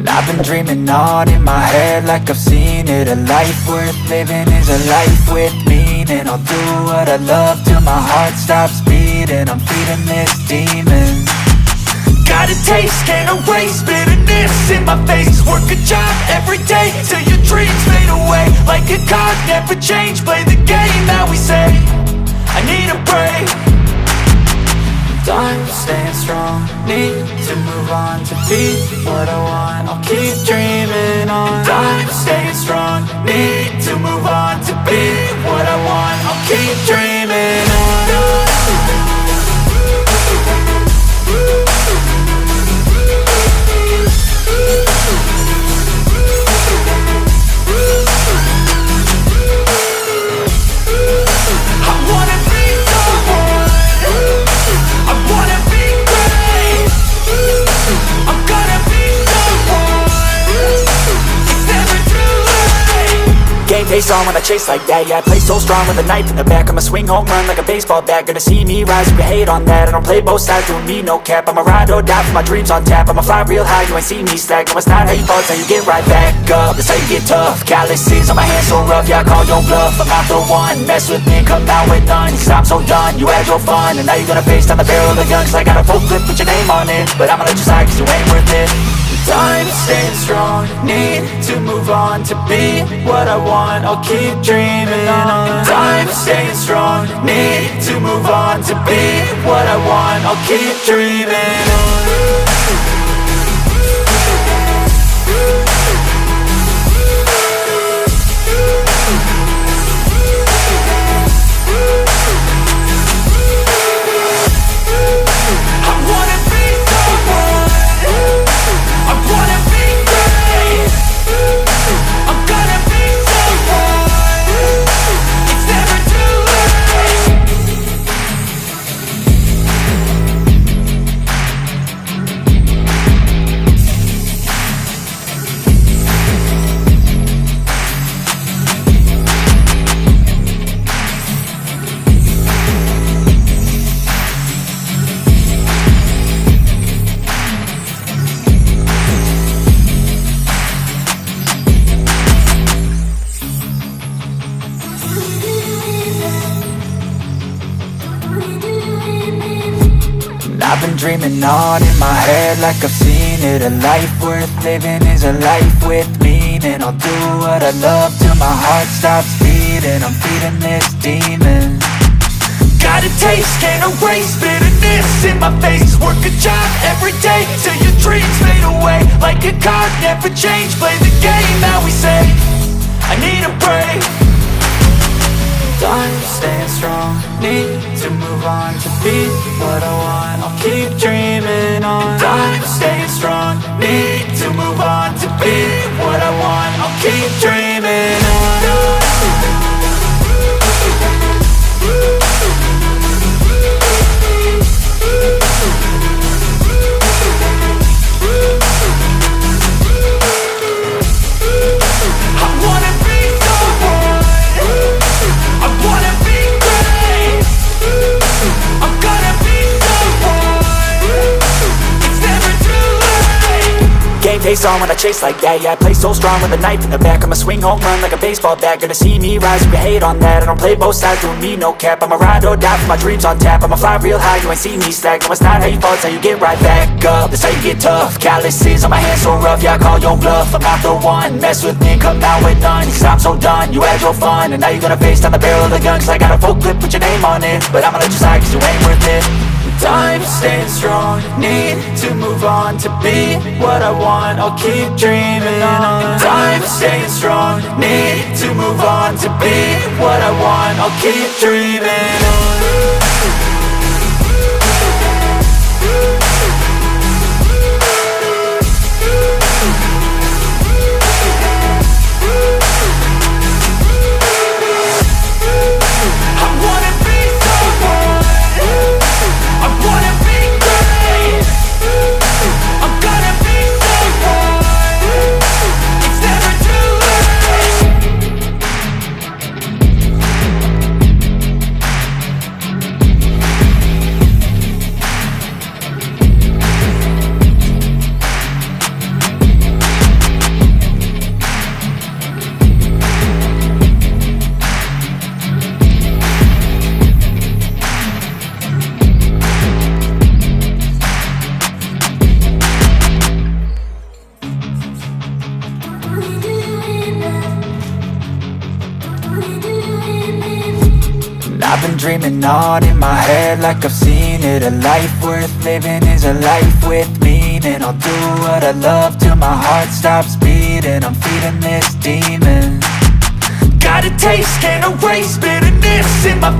I've been dreaming on in my head like I've seen it. A life worth living is a life with meaning. I'll do what I love till my heart stops beating. I'm feeding this demon. Got a taste, can't erase bitterness in my face. Work a job every day till your dreams fade away. Like a card, never change, play the game that we say. I need a break. I'm staying strong, need to move on to be what I want. I'll keep dreaming on. I'm staying strong, need to move on to be what I want. I'll keep dreaming on. Face on when I chase like that. Yeah, I play so strong with a knife in the back. I'ma swing home run like a baseball bat. Gonna see me rise, you can hate on that. I don't play both sides, doing me no cap. I'ma ride or die for my dreams on tap. I'ma fly real high, you ain't see me slack. No, it's not how you fall, it's how you get right back up. That's how you get tough. Calluses on my hands so rough, yeah, I call your bluff. I'm not the one, mess with me, come out with none. Cause I'm so done, you had your fun. And now you're gonna face down the barrel of the gun. Cause I got a full clip, put your name on it. But I'ma let you slide cause you ain't worth it. I'm staying strong, need to move on to be what I want. I'll keep dreaming on. I'm staying strong, need to move on to be what I want. I'll keep dreaming on. I've been dreaming on in my head like I've seen it. A life worth living is a life with meaning. I'll do what I love till my heart stops beating. I'm feeding this demon. Got a taste, can't erase bitterness in my face. Work a job every day till your dreams fade away. Like a card, never change, play the game that we say. I need a break. I'm staying strong, need to move on to be what I want. I'll keep dreaming on. I'm staying strong, need to move on to be what I want. I'll keep dreaming on. Face on when I chase like that. Yeah, I play so strong with a knife in the back. I'ma swing home run like a baseball bat. Gonna see me rise, you can hate on that. I don't play both sides, doing me no cap. I'ma ride or die for my dreams on tap. I'ma fly real high, you ain't see me slack. No, it's not how you fall, it's how you get right back up. That's how you get tough. Calluses on my hands so rough, yeah, I call your bluff. I'm not the one, mess with me, come out with none. Cause I'm so done, you had your fun. And now you're gonna face down the barrel of the gun. Cause I got a full clip, put your name on it. But I'ma let you slide cause you ain't worth it. I'm staying strong, need to move on to be what I want. I'll keep dreaming on. I'm staying strong, need to move on to be what I want. I'll keep dreaming on. dreaming on in my head like I've seen it. A life worth living is a life with meaning. I'll do what I love till my heart stops beating. I'm feeding this demon. Got a taste, can't erase bitterness in my face.